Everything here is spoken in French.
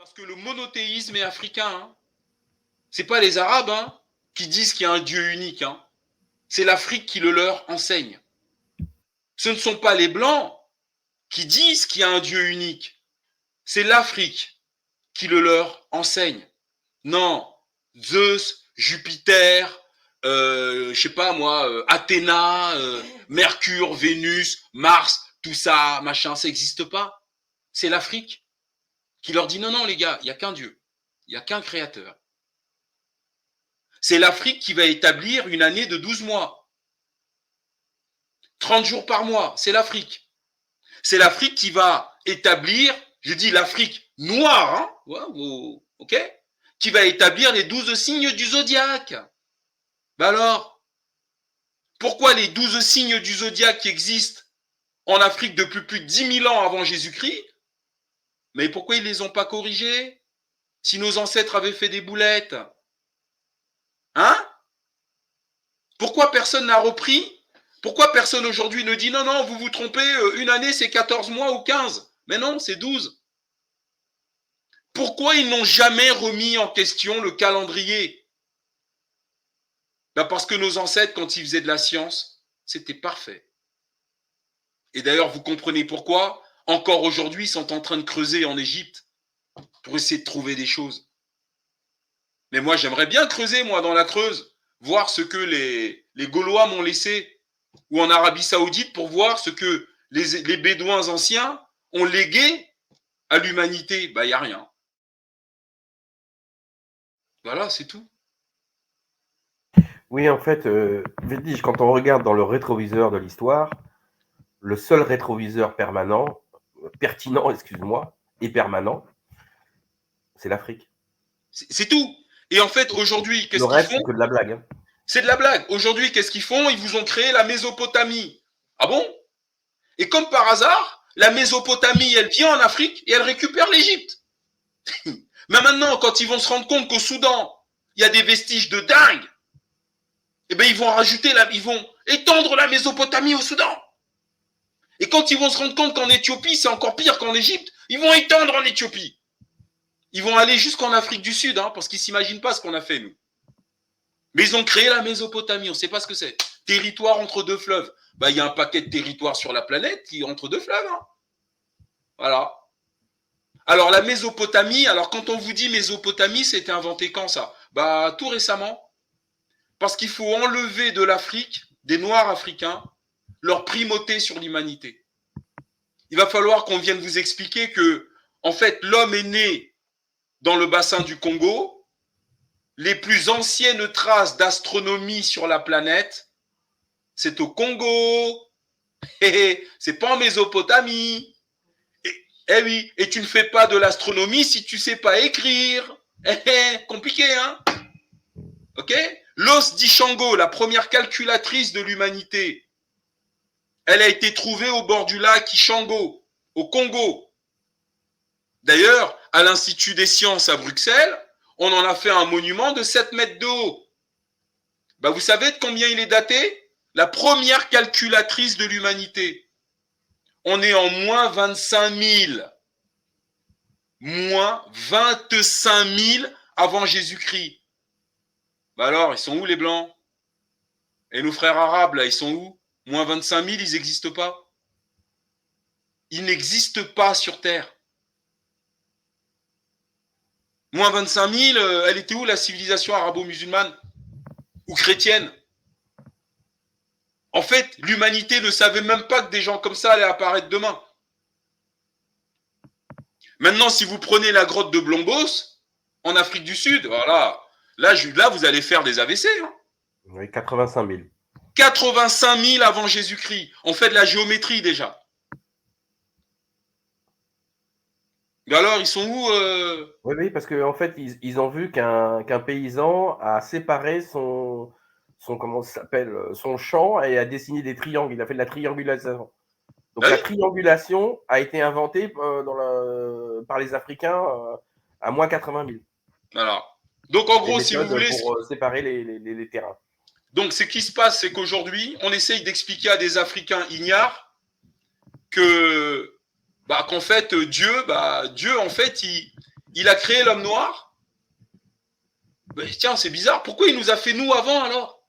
Parce que le monothéisme est africain. Hein. Ce n'est pas les Arabes qui disent qu'il y a un Dieu unique. Hein. C'est l'Afrique qui le leur enseigne. Ce ne sont pas les Blancs qui disent qu'il y a un Dieu unique. C'est l'Afrique qui le leur enseigne. Non, Zeus, Jupiter, je sais pas moi, Athéna, Mercure, Vénus, Mars, tout ça, machin, ça n'existe pas. C'est l'Afrique qui leur dit non, non les gars, il n'y a qu'un Dieu, il n'y a qu'un créateur. C'est l'Afrique qui va établir une année de 12 mois. 30 jours par mois, c'est l'Afrique. C'est l'Afrique qui va établir, je dis l'Afrique noire, hein, ouais, ok, qui va établir les 12 signes du zodiaque. Ben alors, pourquoi les 12 signes du zodiaque qui existent en Afrique depuis plus de 10 000 ans avant Jésus-Christ, mais pourquoi ils ne les ont pas corrigés si nos ancêtres avaient fait des boulettes? Hein? Pourquoi personne n'a repris? Pourquoi personne aujourd'hui ne dit non, non, vous vous trompez, une année c'est 14 mois ou 15? Mais non, c'est 12. Pourquoi ils n'ont jamais remis en question le calendrier? Ben parce que nos ancêtres, quand ils faisaient de la science, c'était parfait. Et d'ailleurs, vous comprenez pourquoi, encore aujourd'hui, ils sont en train de creuser en Égypte pour essayer de trouver des choses. Mais moi, j'aimerais bien creuser, moi, dans la Creuse, voir ce que les Gaulois m'ont laissé, ou en Arabie Saoudite, pour voir ce que les Bédouins anciens ont légué à l'humanité. Ben, il n'y a rien. Voilà, c'est tout. Oui, en fait, Védige, quand on regarde dans le rétroviseur de l'histoire, le seul rétroviseur pertinent, excuse-moi, et permanent, c'est l'Afrique. C'est tout. Et en fait, aujourd'hui, qu'est-ce qu'ils font? C'est que de la blague. Hein. C'est de la blague. Aujourd'hui, qu'est-ce qu'ils font? Ils vous ont créé la Mésopotamie. Ah bon? Et comme par hasard, la Mésopotamie, elle vient en Afrique et elle récupère l'Égypte. Mais maintenant, quand ils vont se rendre compte qu'au Soudan, il y a des vestiges de dingue, eh ben ils vont ils vont étendre la Mésopotamie au Soudan. Et quand ils vont se rendre compte qu'en Éthiopie, c'est encore pire qu'en Égypte, ils vont étendre en Éthiopie. Ils vont aller jusqu'en Afrique du Sud, parce qu'ils ne s'imaginent pas ce qu'on a fait, nous. Mais ils ont créé la Mésopotamie, on ne sait pas ce que c'est. Territoire entre deux fleuves. Ben, il y a un paquet de territoires sur la planète qui est entre deux fleuves. Voilà. Alors, la Mésopotamie, alors quand on vous dit Mésopotamie, c'était inventé quand ça? Bah, tout récemment. Parce qu'il faut enlever de l'Afrique, des Noirs africains, leur primauté sur l'humanité. Il va falloir qu'on vienne vous expliquer que, en fait, l'homme est né dans le bassin du Congo. Les plus anciennes traces d'astronomie sur la planète, c'est au Congo. C'est pas en Mésopotamie. Eh oui, et tu ne fais pas de l'astronomie si tu ne sais pas écrire. Compliqué, hein? Ok? L'os d'Ishango, la première calculatrice de l'humanité, elle a été trouvée au bord du lac Ishango, au Congo. D'ailleurs, à l'Institut des sciences à Bruxelles, on en a fait un monument de 7 mètres de haut. Ben, vous savez de combien il est daté? La première calculatrice de l'humanité. On est en moins 25 000. Moins 25 000 avant Jésus-Christ. Ben alors, ils sont où les Blancs? Et nos frères arabes, là, ils sont où? Moins 25 000, ils n'existent pas. Ils n'existent pas sur Terre. Moins 25 000, elle était où la civilisation arabo-musulmane? Ou chrétienne? En fait, l'humanité ne savait même pas que des gens comme ça allaient apparaître demain. Maintenant, si vous prenez la grotte de Blombos, en Afrique du Sud, voilà, là vous allez faire des AVC. Hein. Oui, 85 000. 85 000 avant Jésus-Christ. On fait de la géométrie déjà. Mais alors, ils sont où Oui, parce qu'en fait, ils ont vu qu'un paysan a séparé comment ça s'appelle, son champ et a dessiné des triangles. Il a fait de la triangulation. Donc, la triangulation a été inventée par les Africains à moins 80 000. Voilà. Donc, en gros, si vous voulez. Pour séparer les terrains. Donc, ce qui se passe, c'est qu'aujourd'hui, on essaye d'expliquer à des Africains ignares qu'en fait, Dieu, en fait, Il a créé l'homme noir. Mais tiens, c'est bizarre. Pourquoi il nous a fait nous avant alors?